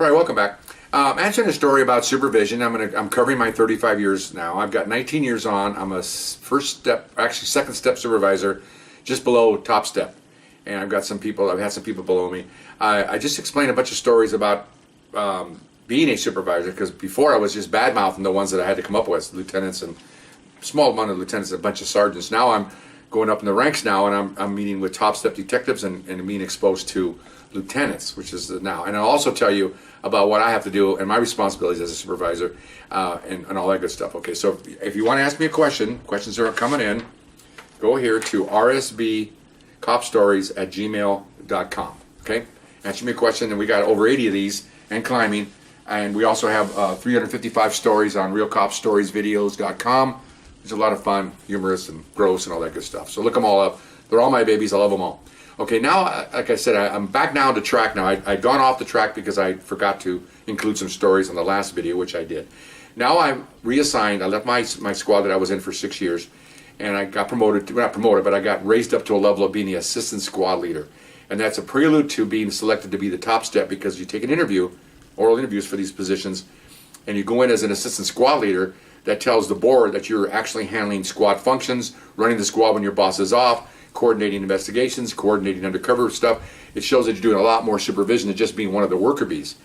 All right, welcome back. Answering a story about supervision. I'm covering my 35 years now. I've got 19 years on. I'm a second step supervisor, just below top step, and I've had some people below me. I just explained a bunch of stories about being a supervisor, because before I was just bad mouthing the ones that I had to come up with, lieutenants and small amount of lieutenants, and a bunch of sergeants. Now I'm going up in the ranks now, and I'm meeting with top step detectives and being exposed to lieutenants, which is now. And I'll also tell you about what I have to do and my responsibilities as a supervisor, and all that good stuff. Okay, so if you want to ask me a question, questions are coming in, go here to rsbcopstories@gmail.com. Okay, answer me a question, and we got over 80 of these and climbing. And we also have 355 stories on realcopstoriesvideos.com. It's a lot of fun, humorous and gross and all that good stuff. So look them all up. They're all my babies. I love them all. Okay, now, like I said, I'm back now to track now. I'd gone off the track because I forgot to include some stories on the last video, which I did. Now I'm reassigned. I left my squad that I was in for 6 years, and I got promoted, not promoted, but I got raised up to a level of being the assistant squad leader. And that's a prelude to being selected to be the top step, because you take an interview, oral interviews for these positions, and you go in as an assistant squad leader. That tells the board that you're actually handling squad functions, running the squad when your boss is off, coordinating investigations, coordinating undercover stuff. It shows that you're doing a lot more supervision than just being one of the worker bees.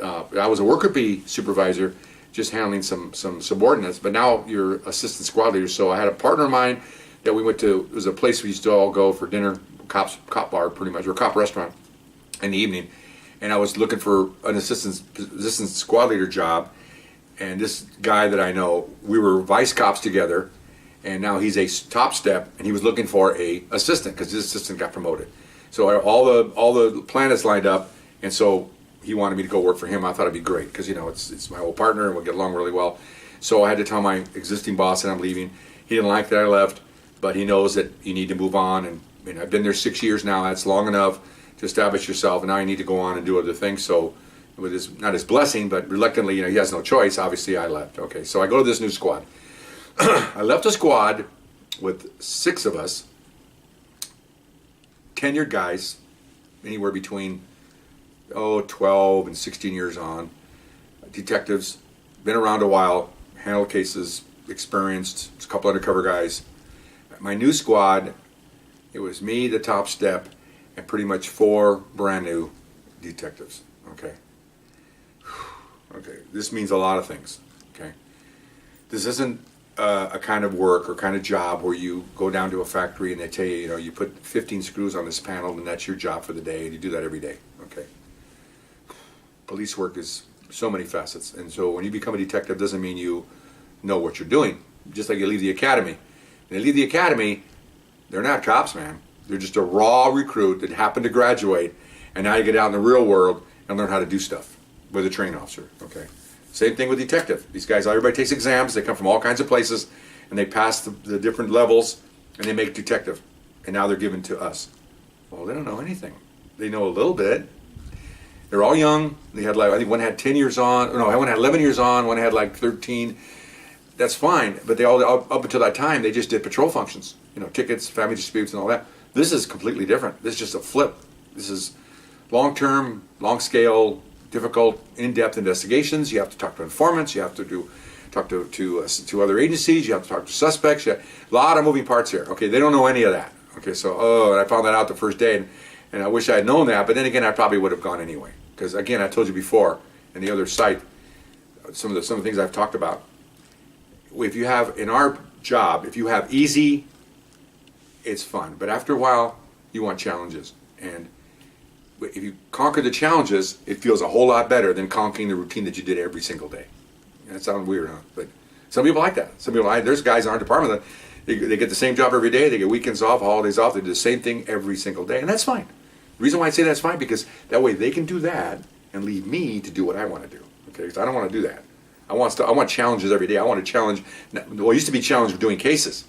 I was a worker bee supervisor, just handling some subordinates, but now you're assistant squad leader. So I had a partner of mine that we went to. It was a place we used to all go for dinner, cop bar pretty much, or cop restaurant in the evening. And I was looking for an assistant squad leader job. And this guy that I know, we were vice cops together, and now he's a top step, and he was looking for a assistant because his assistant got promoted. So all the planets lined up, and so he wanted me to go work for him. I thought it'd be great because it's my old partner, and we'll get along really well. So I had to tell my existing boss that I'm leaving. He didn't like that I left, but he knows that you need to move on, and I've been there 6 years now. That's long enough to establish yourself, and now you need to go on and do other things. So, with his, not his blessing, but reluctantly, he has no choice. Obviously, I left. Okay, so I go to this new squad. I left a squad with 6 of us, tenured guys, anywhere between 12 and 16 years on, detectives, been around a while, handled cases, experienced, a couple undercover guys. My new squad, it was me, the top step, and pretty much 4 brand new detectives. Okay. Okay, this means a lot of things. Okay, this isn't a kind of work or kind of job where you go down to a factory and they tell you, you put 15 screws on this panel and that's your job for the day, and you do that every day. Okay, police work is so many facets, and so when you become a detective, doesn't mean you know what you're doing. Just like you leave the academy. When they leave the academy, they're not cops, man. They're just a raw recruit that happened to graduate, and now you get out in the real world and learn how to do stuff with a training officer. Okay, same thing with detective. These guys, everybody takes exams. They come from all kinds of places, and they pass the different levels, and they make detective. And now they're given to us. Well, they don't know anything. They know a little bit. They're all young. They had I think one had 10 years on. No, one had 11 years on. One had 13. That's fine. But they all up until that time, they just did patrol functions. Tickets, family disputes, and all that. This is completely different. This is just a flip. This is long-term, long-scale, difficult, in-depth investigations. You have to talk to informants. You have to talk to other agencies. You have to talk to suspects. A lot of moving parts here. Okay, they don't know any of that. Okay, so and I found that out the first day, and I wish I had known that. But then again, I probably would have gone anyway, because again, I told you before in the other site some of the things I've talked about. If you have in our job, if you have easy, it's fun. But after a while, you want challenges, and if you conquer the challenges, it feels a whole lot better than conquering the routine that you did every single day. That sounds weird, huh? But some people like that. There's guys in our department that they get the same job every day. They get weekends off, holidays off. They do the same thing every single day, and that's fine. The reason why I say that's fine, because that way they can do that and leave me to do what I want to do. Okay, because I don't want to do that. I want challenges every day. I want to challenge. Well, it used to be challenged with doing cases,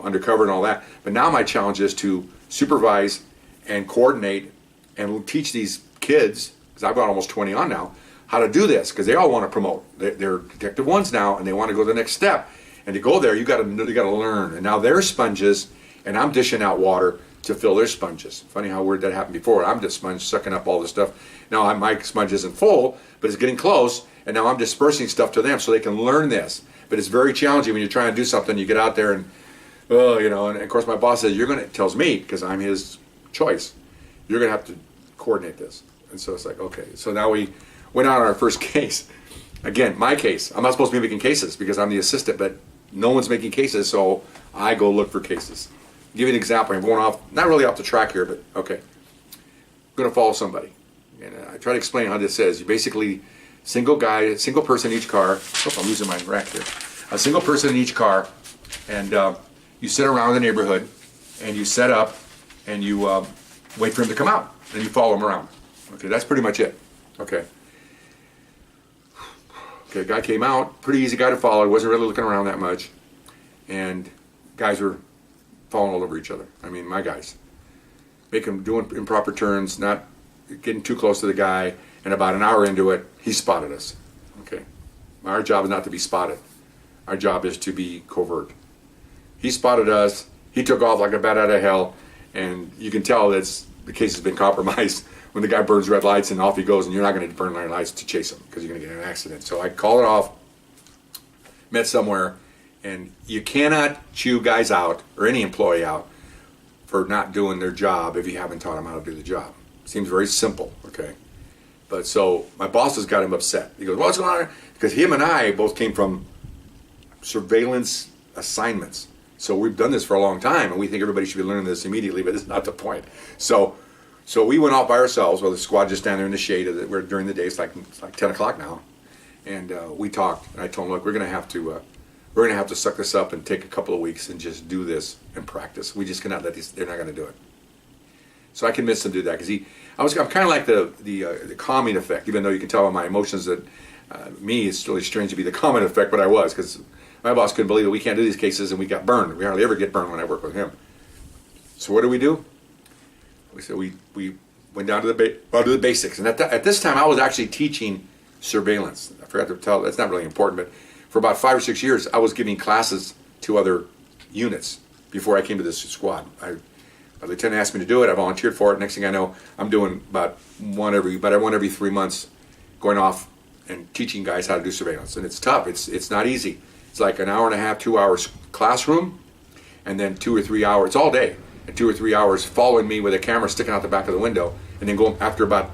undercover and all that. But now my challenge is to supervise and coordinate and teach these kids, because I've got almost 20 on now, how to do this, because they all want to promote. They're detective ones now, and they want to go to the next step. And to go there, you got to learn. And now they're sponges, and I'm dishing out water to fill their sponges. Funny how weird that happened before. I'm just sponge sucking up all this stuff. Now my sponge isn't full, but it's getting close, and now I'm dispersing stuff to them so they can learn this. But it's very challenging when you're trying to do something. You get out there and, and of course my boss says, tells me, because I'm his choice, you're going to have to coordinate this. And so it's like, okay. So now we went out on our first case. Again, my case. I'm not supposed to be making cases because I'm the assistant, but no one's making cases, so I go look for cases. I'll give you an example. I'm going off, not really off the track here, but okay. I'm going to follow somebody. And I try to explain how this is. You basically, single person in each car. Oh, I'm losing my rack here. A single person in each car, and you sit around the neighborhood, and you set up, and you wait for him to come out, and you follow him around. Okay, that's pretty much it. Okay. Okay, guy came out, pretty easy guy to follow. He wasn't really looking around that much, and guys were falling all over each other. I mean, my guys. Doing improper turns, not getting too close to the guy, and about an hour into it, he spotted us. Okay. Our job is not to be spotted. Our job is to be covert. He spotted us, he took off like a bat out of hell, and you can tell that the case has been compromised when the guy burns red lights and off he goes, and you're not going to burn red lights to chase him because you're going to get in an accident. So I call it off, met somewhere, and you cannot chew guys out, or any employee out, for not doing their job if you haven't taught them how to do the job. Seems very simple, okay? But so my boss has got him upset. He goes, what's going on? Because him and I both came from surveillance assignments. So we've done this for a long time, and we think everybody should be learning this immediately, but it's not the point. So we went off by ourselves, while the squad just down there in the shade during the day. It's like 10 o'clock now, and we talked. And I told him, look, we're going to have to suck this up and take a couple of weeks and just do this and practice. We just cannot let these. They're not going to do it. So I convinced him to do that because I'm kind of like the calming effect, even though you can tell by my emotions that me, it's really strange to be the calming effect, but I was, because my boss couldn't believe it. We can't do these cases, and we got burned. We hardly ever get burned when I work with him. So what do? We said we went down to the basics, and at this time I was actually teaching surveillance. I forgot to tell. That's not really important, but for about 5 or 6 years I was giving classes to other units before I came to this squad. My lieutenant asked me to do it. I volunteered for it. Next thing I know, I'm doing about one every 3 months, going off and teaching guys how to do surveillance. And it's tough. It's not easy. It's like an hour and a half, 2 hours classroom, and then 2 or 3 hours. It's all day. And 2 or 3 hours following me with a camera sticking out the back of the window, and then go after about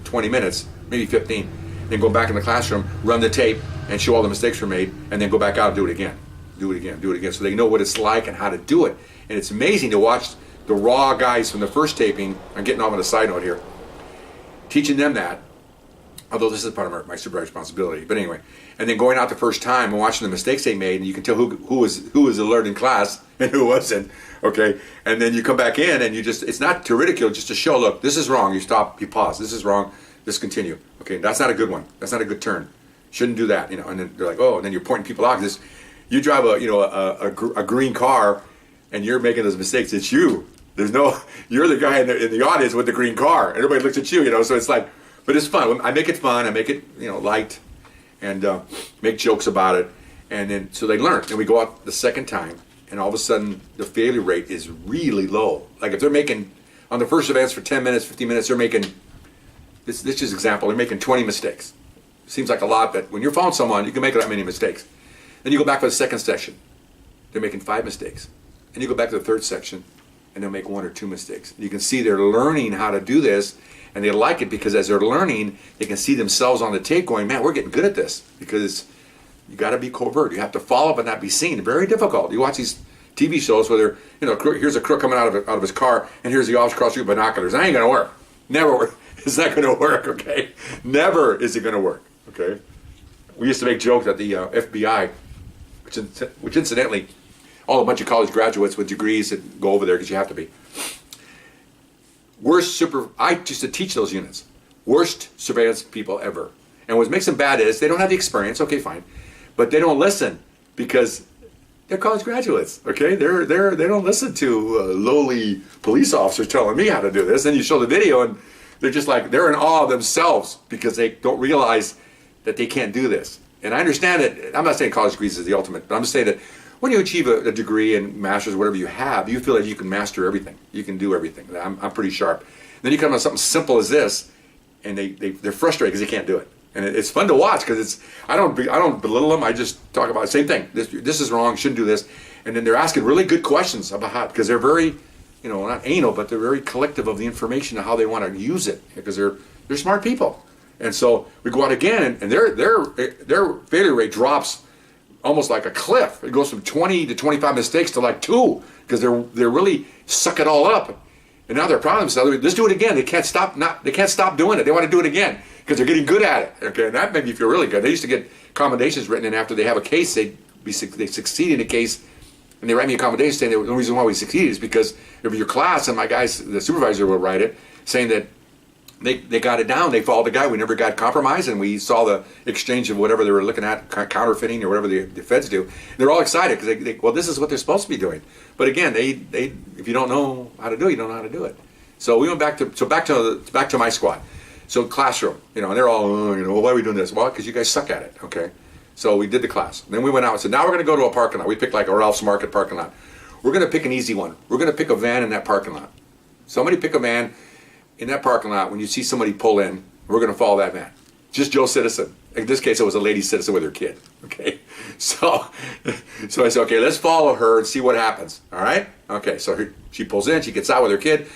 20 minutes, maybe 15, then go back in the classroom, run the tape, and show all the mistakes were made, and then go back out and do it again. Do it again, so they know what it's like and how to do it. And it's amazing to watch the raw guys from the first taping. I'm getting off on a side note here. Teaching them that, although this is part of my supervisor responsibility, but anyway. And then going out the first time and watching the mistakes they made, and you can tell who was alert in class and who wasn't, okay? And then you come back in and it's not to ridicule, just to show, look, this is wrong, you stop, you pause, this is wrong, let's continue. Okay, that's not a good one, that's not a good turn. Shouldn't do that, and then they're like, oh, and then you're pointing people out. You drive a green car, and you're making those mistakes. It's you. You're the guy in the audience with the green car. Everybody looks at you, so it's like, but it's fun. I make it fun. I make it, light, and make jokes about it. And then, so they learn. And we go out the second time, and all of a sudden, the failure rate is really low. Like if they're making, on the first advance for 10 minutes, 15 minutes, they're making, this is an example, they're making 20 mistakes. Seems like a lot, but when you're following someone, you can make that many mistakes. Then you go back for the second section, they're making 5 mistakes. And you go back to the third section, and they'll make 1 or 2 mistakes. You can see they're learning how to do this, and they like it because as they're learning, they can see themselves on the tape going, man, we're getting good at this, because you got to be covert. You have to follow but not be seen. Very difficult. You watch these TV shows where here's a crook coming out of his car, and here's the officer across the street with binoculars. That ain't going to work. Never work. It's not going to work, okay? Never is it going to work, okay? We used to make jokes at the FBI, which incidentally, all a bunch of college graduates with degrees that go over there because you have to be. I used to teach those units. Worst surveillance people ever. And what makes them bad is they don't have the experience, okay, fine, but they don't listen because they're college graduates, okay? They don't listen to lowly police officers telling me how to do this. Then you show the video and they're just like, they're in awe of themselves because they don't realize that they can't do this. And I understand that, I'm not saying college degrees is the ultimate, but I'm just saying that when you achieve a degree and master's, whatever you have, you feel like you can master everything. You can do everything. I'm pretty sharp. Then you come on something simple as this, and they're frustrated because they can't do it. And it's fun to watch because I don't belittle them. I just talk about the same thing. This is wrong. Shouldn't do this. And then they're asking really good questions about how, because they're very, not anal, but they're very collective of the information and how they want to use it, because they're smart people. And so we go out again, and their failure rate drops almost like a cliff. It goes from 20 to 25 mistakes to like 2, because they're really suck it all up. And now their problem is, let's do it again. They can't stop doing it. They want to do it again because they're getting good at it. Okay, and that made me feel really good. They used to get commendations written in after they have a case. They succeed in a case, and they write me a commendation saying the only reason why we succeeded is because of your class, and my guys, the supervisor will write it, saying that they got it down. They followed the guy. We never got compromised, and we saw the exchange of whatever they were looking at, counterfeiting or whatever the feds do. And they're all excited because well, this is what they're supposed to be doing. But again, they if you don't know how to do it, you don't know how to do it. So we went back to my squad. So classroom, and they're all, well, why are we doing this? Well, because you guys suck at it. Okay. So we did the class. Then we went out and said, now we're going to go to a parking lot. We picked like a Ralph's Market parking lot. We're going to pick an easy one. We're going to pick a van in that parking lot. Somebody pick a van in that parking lot. When you see somebody pull in, we're going to follow that van. Just Joe Citizen. In this case, it was a lady citizen with her kid. Okay. So I said, okay, let's follow her and see what happens. All right. Okay. So she pulls in, she gets out with her kid,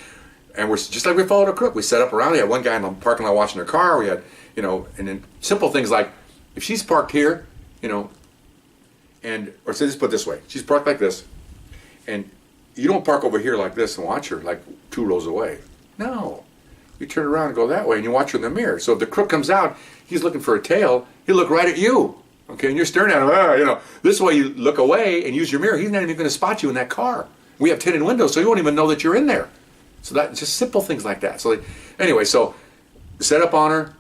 and we're just like we followed a crook. We set up around. We had one guy in the parking lot watching her car. We had, and then simple things like, if she's parked here, or say, let's put it this way, she's parked like this, and you don't park over here like this and watch her like 2 rows away. No. You turn around and go that way, and you watch her in the mirror. So if the crook comes out, he's looking for a tail, he'll look right at you. Okay, and you're staring at him. This way you look away and use your mirror. He's not even going to spot you in that car. We have tinted windows, so he won't even know that you're in there. So that just simple things like that. So anyway, so set up on her.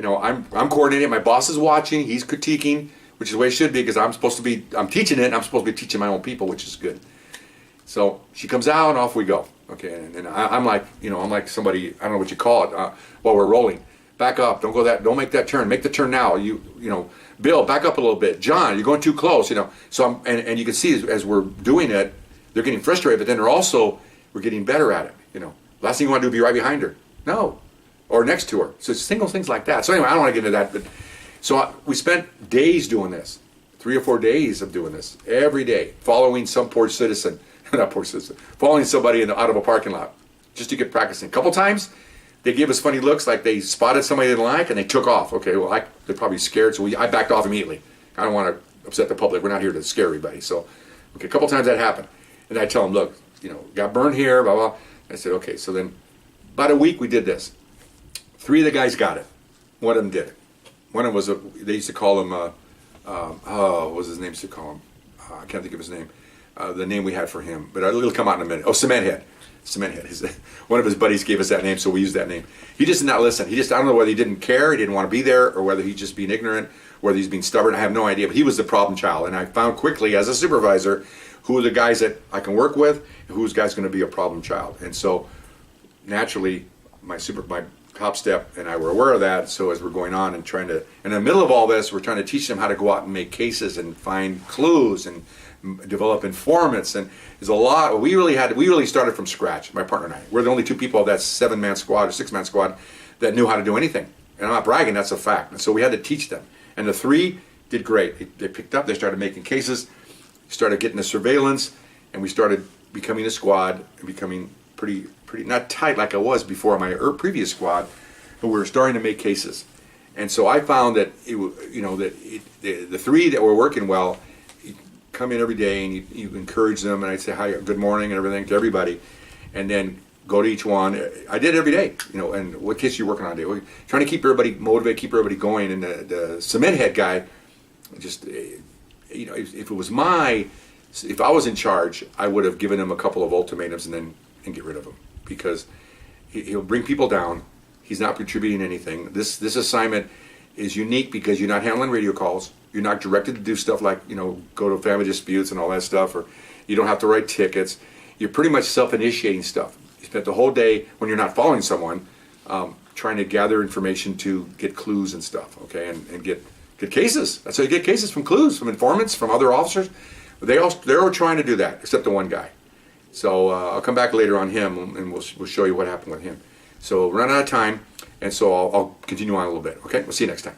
I'm coordinating. My boss is watching. He's critiquing, which is the way it should be, because I'm teaching it, and I'm supposed to be teaching my own people, which is good. So she comes out, and off we go. Okay, and I'm like, I'm like somebody, I don't know what you call it, while we're rolling. Back up, don't make that turn. Make the turn now. Bill, back up a little bit. John, you're going too close. So and you can see as we're doing it, they're getting frustrated, but then we're getting better at it. Last thing you want to do is be right behind her. No. Or next to her. So it's single things like that. So anyway, I don't want to get into that, but so we spent days doing this. 3 or 4 days of doing this. Every day. Following some poor citizen. Not poor citizen. Following somebody out of a parking lot. Just to get practicing. A couple times, they gave us funny looks, like they spotted somebody they didn't like, and they took off. Okay, well, they're probably scared, so I backed off immediately. I don't want to upset the public. We're not here to scare everybody. So, okay, a couple times that happened. And I tell them, look, got burned here, blah, blah. I said, okay, so then about a week we did this. 3 of the guys got it. One of them did it. One of them was, they used to call him, what was his name used to call him? I can't think of his name. The name we had for him, but it'll come out in a minute. Oh, Cement Head. One of his buddies gave us that name, so we used that name. He just did not listen. I don't know whether he didn't care, he didn't want to be there, or whether he's just being ignorant, whether he's being stubborn. I have no idea, but he was the problem child. And I found quickly, as a supervisor, who are the guys that I can work with, and who's guys going to be a problem child. And so, naturally, my top step and I were aware of that. So as we're going on and in the middle of all this, we're trying to teach them how to go out and make cases and find clues and develop informants. And there's a lot. We really started from scratch. My partner and I. We're the only 2 people of that 7-man squad or 6-man squad that knew how to do anything. And I'm not bragging. That's a fact. And so we had to teach them. And the 3 did great. They picked up. They started making cases. Started getting the surveillance, and we started becoming a squad and becoming pretty not tight like I was before my previous squad, but we were starting to make cases. And so I found that the 3 that were working well, you come in every day and you encourage them, and I'd say hi, good morning, and everything to everybody, and then go to each one. I did it every day, and what case are you working on today? We're trying to keep everybody motivated, keep everybody going. And the Cement Head guy, just if I was in charge, I would have given him a couple of ultimatums and get rid of him, because he'll bring people down. He's not contributing anything. This assignment is unique because you're not handling radio calls. You're not directed to do stuff like go to family disputes and all that stuff, or you don't have to write tickets. You're pretty much self-initiating stuff. You spent the whole day, when you're not following someone, trying to gather information to get clues and stuff. Okay, and get cases. That's how you get cases, from clues, from informants, from other officers. They're all trying to do that, except the one guy. So I'll come back later on him, and we'll show you what happened with him. So we're running out of time, and so I'll continue on a little bit. Okay, we'll see you next time.